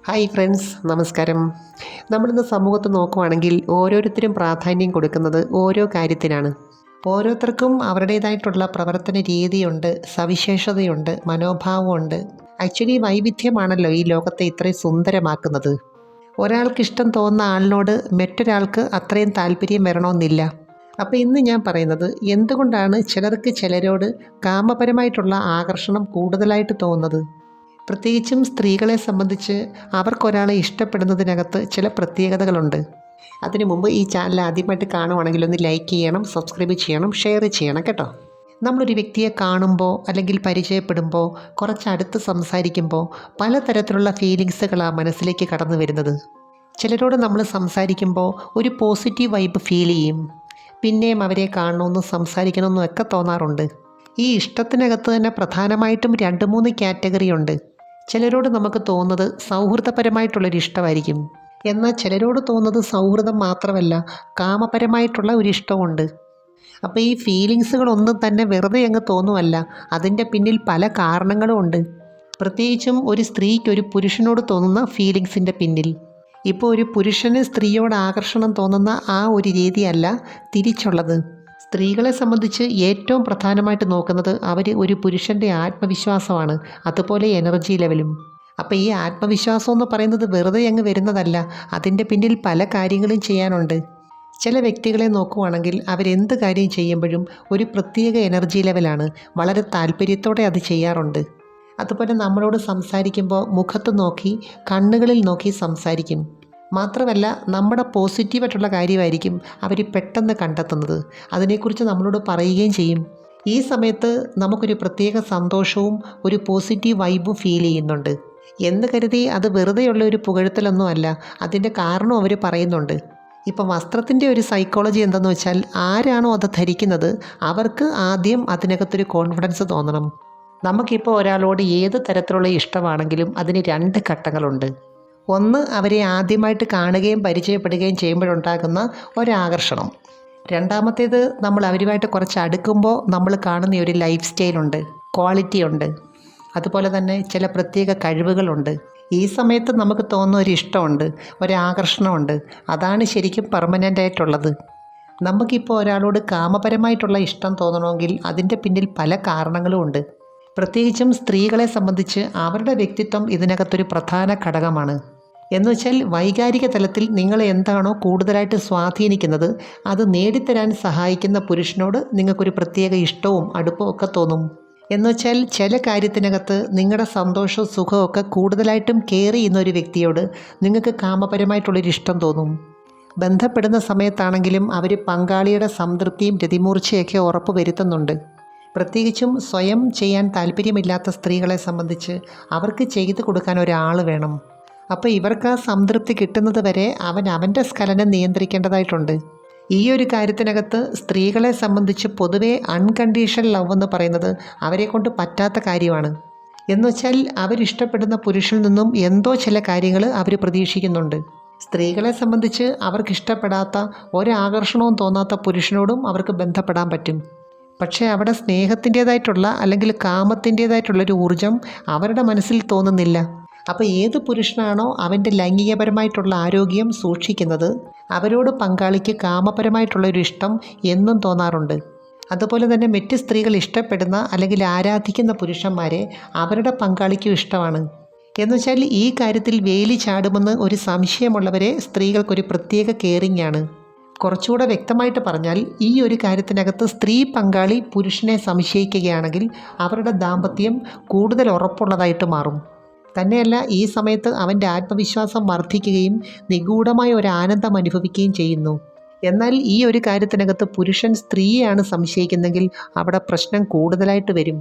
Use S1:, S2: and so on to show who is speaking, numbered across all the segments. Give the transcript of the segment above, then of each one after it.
S1: Hi friends, നമസ്കാരം. നമ്മളിന്ന് സമൂഹത്ത് നോക്കുവാണെങ്കിൽ ഓരോരുത്തരും പ്രാധാന്യം കൊടുക്കുന്നത് ഓരോ കാര്യത്തിനാണ്. ഓരോരുത്തർക്കും അവരുടേതായിട്ടുള്ള പ്രവർത്തന രീതിയുണ്ട്, സവിശേഷതയുണ്ട്, മനോഭാവമുണ്ട്. ആക്ച്വലി വൈവിധ്യമാണല്ലോ ഈ ലോകത്തെ ഇത്രയും സുന്ദരമാക്കുന്നത്. ഒരാൾക്കിഷ്ടം തോന്നുന്ന ആളിനോട് മറ്റൊരാൾക്ക് അത്രയും താല്പര്യം വരണമെന്നില്ല. അപ്പോൾ ഇന്ന് ഞാൻ പറയുന്നത് എന്തുകൊണ്ടാണ് ചിലർക്ക് ചിലരോട് കാമപരമായിട്ടുള്ള ആകർഷണം കൂടുതലായിട്ട് തോന്നുന്നത്. പ്രത്യേകിച്ചും സ്ത്രീകളെ സംബന്ധിച്ച് അവർക്കൊരാളെ ഇഷ്ടപ്പെടുന്നതിനകത്ത് ചില പ്രത്യേകതകളുണ്ട്. അതിനു മുമ്പ് ഈ ചാനൽ ആദ്യമായിട്ട് കാണുവാണെങ്കിൽ ഒന്ന് ലൈക്ക് ചെയ്യണം, സബ്സ്ക്രൈബ് ചെയ്യണം, ഷെയർ ചെയ്യണം കേട്ടോ. നമ്മളൊരു വ്യക്തിയെ കാണുമ്പോൾ അല്ലെങ്കിൽ പരിചയപ്പെടുമ്പോൾ കുറച്ചടുത്ത് സംസാരിക്കുമ്പോൾ പലതരത്തിലുള്ള ഫീലിങ്സുകളാണ് മനസ്സിലേക്ക് കടന്നു വരുന്നത്. ചിലരോട് നമ്മൾ സംസാരിക്കുമ്പോൾ ഒരു പോസിറ്റീവ് വൈബ് ഫീൽ ചെയ്യും. പിന്നെയും അവരെ കാണണമെന്നും സംസാരിക്കണമെന്നും ഒക്കെ തോന്നാറുണ്ട്. ഈ ഇഷ്ടത്തിനകത്ത് തന്നെ പ്രധാനമായിട്ടും 2-3 കാറ്റഗറി ഉണ്ട്. ചിലരോട് നമുക്ക് തോന്നുന്നത് സൗഹൃദപരമായിട്ടുള്ളൊരു ഇഷ്ടമായിരിക്കും. എന്നാൽ ചിലരോട് തോന്നുന്നത് സൗഹൃദം മാത്രമല്ല, കാമപരമായിട്ടുള്ള ഒരു ഇഷ്ടമുണ്ട്. അപ്പോൾ ഈ ഫീലിങ്സുകളൊന്നും തന്നെ വെറുതെ അങ്ങ് തോന്നുമല്ല, അതിൻ്റെ പിന്നിൽ പല കാരണങ്ങളും ഉണ്ട്. പ്രത്യേകിച്ചും ഒരു സ്ത്രീക്ക് ഒരു പുരുഷനോട് തോന്നുന്ന ഫീലിങ്സിൻ്റെ പിന്നിൽ. ഇപ്പോൾ ഒരു പുരുഷന് സ്ത്രീയോട് ആകർഷണം തോന്നുന്ന ആ ഒരു രീതിയല്ല തിരിച്ചുള്ളത്. സ്ത്രീകളെ സംബന്ധിച്ച് ഏറ്റവും പ്രധാനമായിട്ട് നോക്കുന്നത് അവർ ഒരു പുരുഷൻ്റെ ആത്മവിശ്വാസമാണ്, അതുപോലെ എനർജി ലെവലും. അപ്പോൾ ഈ ആത്മവിശ്വാസം എന്ന് പറയുന്നത് വെറുതെ അങ്ങ് വരുന്നതല്ല, അതിൻ്റെ പിന്നിൽ പല കാര്യങ്ങളും ചെയ്യാനുണ്ട്. ചില വ്യക്തികളെ നോക്കുവാണെങ്കിൽ അവരെന്ത് കാര്യം ചെയ്യുമ്പോഴും ഒരു പ്രത്യേക എനർജി ലെവലാണ്, വളരെ താല്പര്യത്തോടെ അത് ചെയ്യാറുണ്ട്. അതുപോലെ നമ്മളോട് സംസാരിക്കുമ്പോൾ മുഖത്ത് നോക്കി, കണ്ണുകളിൽ നോക്കി സംസാരിക്കും. മാത്രമല്ല നമ്മുടെ പോസിറ്റീവായിട്ടുള്ള കാര്യമായിരിക്കും അവർ പെട്ടെന്ന് കണ്ടെത്തുന്നത്. അതിനെക്കുറിച്ച് നമ്മളോട് പറയുകയും ചെയ്യും. ഈ സമയത്ത് നമുക്കൊരു പ്രത്യേക സന്തോഷവും ഒരു പോസിറ്റീവ് വൈബും ഫീൽ ചെയ്യുന്നുണ്ട് എന്ന് കരുതി അത് വെറുതെയുള്ള ഒരു പുകഴ്ത്തലൊന്നും അല്ല, അതിൻ്റെ കാരണം അവർ പറയുന്നുണ്ട്. ഇപ്പം വസ്ത്രത്തിൻ്റെ ഒരു സൈക്കോളജി എന്തെന്ന് വെച്ചാൽ, ആരാണോ അത് ധരിക്കുന്നത് അവർക്ക് ആദ്യം അതിനകത്തൊരു കോൺഫിഡൻസ് തോന്നണം. നമുക്കിപ്പോൾ ഒരാളോട് ഏത് തരത്തിലുള്ള ഇഷ്ടമാണെങ്കിലും അതിന് 2 ഘട്ടങ്ങളുണ്ട്. ഒന്ന്, അവരെ ആദ്യമായിട്ട് കാണുകയും പരിചയപ്പെടുകയും ചെയ്യുമ്പോഴുണ്ടാകുന്ന ഒരാകർഷണം. രണ്ടാമത്തേത്, നമ്മൾ അവരുമായിട്ട് കുറച്ച് അടുക്കുമ്പോൾ നമ്മൾ കാണുന്ന ഒരു ലൈഫ് സ്റ്റൈലുണ്ട്, ക്വാളിറ്റി ഉണ്ട്, അതുപോലെ തന്നെ ചില പ്രത്യേക കഴിവുകളുണ്ട്. ഈ സമയത്ത് നമുക്ക് തോന്നുന്ന ഒരു ഇഷ്ടമുണ്ട്, ഒരാകർഷണമുണ്ട്. അതാണ് ശരിക്കും പെർമനൻ്റ് ആയിട്ടുള്ളത്. നമുക്കിപ്പോൾ ഒരാളോട് കാമപരമായിട്ടുള്ള ഇഷ്ടം തോന്നണമെങ്കിൽ അതിൻ്റെ പിന്നിൽ പല കാരണങ്ങളും ഉണ്ട്. പ്രത്യേകിച്ചും സ്ത്രീകളെ സംബന്ധിച്ച് അവരുടെ വ്യക്തിത്വം ഇതിനകത്തൊരു പ്രധാന ഘടകമാണ്. എന്നുവെച്ചാൽ വൈകാരിക തലത്തിൽ നിങ്ങളെ എന്താണോ കൂടുതലായിട്ട് സ്വാധീനിക്കുന്നത് അത് നേടിത്തരാൻ സഹായിക്കുന്ന പുരുഷനോട് നിങ്ങൾക്കൊരു പ്രത്യേക ഇഷ്ടവും അടുപ്പവും ഒക്കെ തോന്നും. എന്നുവെച്ചാൽ ചില കാര്യത്തിനകത്ത് നിങ്ങളുടെ സന്തോഷവും സുഖവും ഒക്കെ കൂടുതലായിട്ടും കെയർ ചെയ്യുന്ന ഒരു വ്യക്തിയോട് നിങ്ങൾക്ക് കാമപരമായിട്ടുള്ളൊരു ഇഷ്ടം തോന്നും. ബന്ധപ്പെടുന്ന സമയത്താണെങ്കിലും അവർ പങ്കാളിയുടെ സംതൃപ്തിയും രതിമൂർച്ചയൊക്കെ ഉറപ്പ് വരുത്തുന്നുണ്ട്. പ്രത്യേകിച്ചും സ്വയം ചെയ്യാൻ താല്പര്യമില്ലാത്ത സ്ത്രീകളെ സംബന്ധിച്ച് അവർക്ക് ചെയ്തു കൊടുക്കാൻ ഒരാൾ വേണം. അപ്പോൾ ഇവർക്ക് ആ സംതൃപ്തി കിട്ടുന്നത് വരെ അവൻ്റെ സ്ഖലനം നിയന്ത്രിക്കേണ്ടതായിട്ടുണ്ട്. ഈ ഒരു കാര്യത്തിനകത്ത് സ്ത്രീകളെ സംബന്ധിച്ച് പൊതുവേ അൺകണ്ടീഷണൽ ലവ് എന്ന് പറയുന്നത് അവരെ കൊണ്ട് പറ്റാത്ത കാര്യമാണ്. എന്നുവെച്ചാൽ അവരിഷ്ടപ്പെടുന്ന പുരുഷനിൽ നിന്നും എന്തോ ചില കാര്യങ്ങൾ അവർ പ്രതീക്ഷിക്കുന്നുണ്ട്. സ്ത്രീകളെ സംബന്ധിച്ച് അവർക്കിഷ്ടപ്പെടാത്ത ഒരാകർഷണവും തോന്നാത്ത പുരുഷനോടും അവർക്ക് ബന്ധപ്പെടാൻ പറ്റും. പക്ഷേ അവിടെ സ്നേഹത്തിൻ്റേതായിട്ടുള്ള അല്ലെങ്കിൽ കാമത്തിൻ്റേതായിട്ടുള്ളൊരു ഊർജം അവരുടെ മനസ്സിൽ തോന്നുന്നില്ല. അപ്പോൾ ഏത് പുരുഷനാണോ അവൻ്റെ ലൈംഗികപരമായിട്ടുള്ള ആരോഗ്യം സൂക്ഷിക്കുന്നത് അവരോട് പങ്കാളിക്ക് കാമപരമായിട്ടുള്ളൊരു ഇഷ്ടം എന്നും തോന്നാറുണ്ട്. അതുപോലെ തന്നെ മറ്റ് സ്ത്രീകൾ ഇഷ്ടപ്പെടുന്ന അല്ലെങ്കിൽ ആരാധിക്കുന്ന പുരുഷന്മാരെ അവരുടെ പങ്കാളിക്കും ഇഷ്ടമാണ്. എന്നുവെച്ചാൽ ഈ കാര്യത്തിൽ വേലി ചാടുമെന്ന് ഒരു സംശയമുള്ളവരെ സ്ത്രീകൾക്കൊരു പ്രത്യേക കെയറിംഗ് ആണ്. കുറച്ചുകൂടെ വ്യക്തമായിട്ട് പറഞ്ഞാൽ, ഈ ഒരു കാര്യത്തിനകത്ത് സ്ത്രീ പങ്കാളി പുരുഷനെ സംശയിക്കുകയാണെങ്കിൽ അവരുടെ ദാമ്പത്യം കൂടുതൽ ഉറപ്പുള്ളതായിട്ട് മാറും. തന്നെയല്ല, ഈ സമയത്ത് അവൻ്റെ ആത്മവിശ്വാസം വർദ്ധിക്കുകയും നിഗൂഢമായ ഒരു ആനന്ദം അനുഭവിക്കുകയും ചെയ്യുന്നു. എന്നാൽ ഈ ഒരു കാര്യത്തിനകത്ത് പുരുഷൻ സ്ത്രീയെയാണ് സംശയിക്കുന്നെങ്കിൽ അവിടെ പ്രശ്നം കൂടുതലായിട്ട് വരും.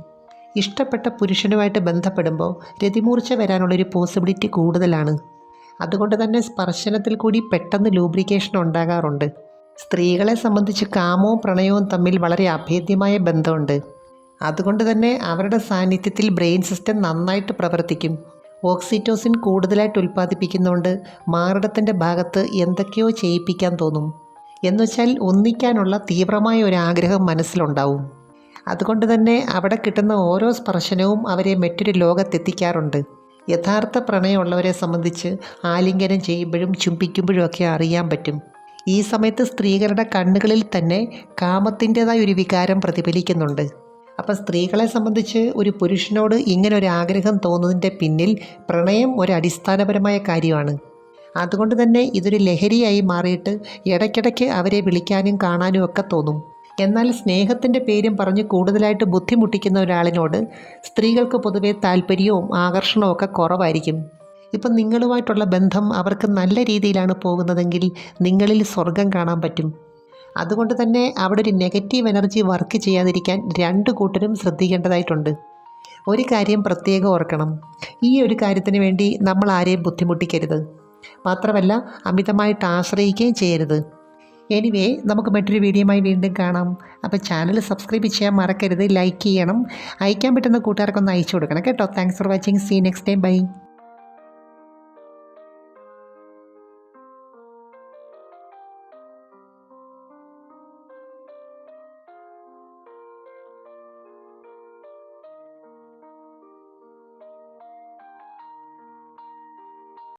S1: ഇഷ്ടപ്പെട്ട പുരുഷനുമായിട്ട് ബന്ധപ്പെടുമ്പോൾ രതിമൂർച്ച വരാനുള്ളൊരു പോസിബിലിറ്റി കൂടുതലാണ്. അതുകൊണ്ട് തന്നെ സ്പർശനത്തിൽ കൂടി പെട്ടെന്ന് ലൂബ്രിക്കേഷൻ ഉണ്ടാകാറുണ്ട്. സ്ത്രീകളെ സംബന്ധിച്ച് കാമവും പ്രണയവും തമ്മിൽ വളരെ അഭേദ്യമായ ബന്ധമുണ്ട്. അതുകൊണ്ട് തന്നെ അവരുടെ സാന്നിധ്യത്തിൽ ബ്രെയിൻ സിസ്റ്റം നന്നായിട്ട് പ്രവർത്തിക്കും. ഓക്സിറ്റോസിൻ കൂടുതലായിട്ട് ഉൽപ്പാദിപ്പിക്കുന്നതുകൊണ്ട് മാറിടത്തിൻ്റെ ഭാഗത്ത് എന്തൊക്കെയോ ചെയ്യിപ്പിക്കാൻ തോന്നും. എന്നുവെച്ചാൽ ഒന്നിക്കാനുള്ള തീവ്രമായ ഒരു ആഗ്രഹം മനസ്സിലുണ്ടാവും. അതുകൊണ്ട് തന്നെ അവിടെ കിട്ടുന്ന ഓരോ സ്പർശനവും അവരെ മറ്റൊരു ലോകത്തെത്തിക്കാറുണ്ട്. യഥാർത്ഥ പ്രണയമുള്ളവരെ സംബന്ധിച്ച് ആലിംഗനം ചെയ്യുമ്പോഴും ചുംബിക്കുമ്പോഴും ഒക്കെ അറിയാൻ പറ്റും. ഈ സമയത്ത് സ്ത്രീകളുടെ കണ്ണുകളിൽ തന്നെ കാമത്തിൻ്റെതായ ഒരു വികാരം പ്രതിഫലിക്കുന്നുണ്ട്. അപ്പോൾ സ്ത്രീകളെ സംബന്ധിച്ച് ഒരു പുരുഷനോട് ഇങ്ങനെ ഒരു ആഗ്രഹം തോന്നുന്നതിൻ്റെ പിന്നിൽ പ്രണയം ഒരു അടിസ്ഥാനപരമായ കാര്യമാണ്. അതുകൊണ്ട് തന്നെ ഇതൊരു ലഹരിയായി മാറിയിട്ട് ഇടയ്ക്കിടയ്ക്ക് അവരെ വിളിക്കാനും കാണാനും ഒക്കെ തോന്നും. എന്നാൽ സ്നേഹത്തിൻ്റെ പേരും പറഞ്ഞ് കൂടുതലായിട്ട് ബുദ്ധിമുട്ടിക്കുന്ന ഒരാളിനോട് സ്ത്രീകൾക്ക് പൊതുവെ താല്പര്യവും ആകർഷണവും ഒക്കെ കുറവായിരിക്കും. ഇപ്പം നിങ്ങളുമായിട്ടുള്ള ബന്ധം അവർക്ക് നല്ല രീതിയിലാണ് പോകുന്നതെങ്കിൽ നിങ്ങളിൽ സ്വർഗം കാണാൻ പറ്റും. അതുകൊണ്ട് തന്നെ അവിടെ ഒരു നെഗറ്റീവ് എനർജി വർക്ക് ചെയ്യാതിരിക്കാൻ രണ്ടു കൂട്ടരും ശ്രദ്ധിക്കേണ്ടതായിട്ടുണ്ട്. ഒരു കാര്യം പ്രത്യേകം ഓർക്കണം, ഈ ഒരു കാര്യത്തിന് വേണ്ടി നമ്മൾ ആരെയും ബുദ്ധിമുട്ടിക്കരുത്. മാത്രമല്ല അമിതമായിട്ട് ആശ്രയിക്കുകയും ചെയ്യരുത്. എനിവേ, നമുക്ക് മറ്റൊരു വീഡിയോയുമായി വീണ്ടും കാണാം. അപ്പോൾ ചാനൽ സബ്സ്ക്രൈബ് ചെയ്യാൻ മറക്കരുത്, ലൈക്ക് ചെയ്യണം, അയക്കാൻ പറ്റുന്ന കൂട്ടുകാർക്കൊന്ന് അയച്ചു കൊടുക്കണം കേട്ടോ. Thanks for watching. See next time. By.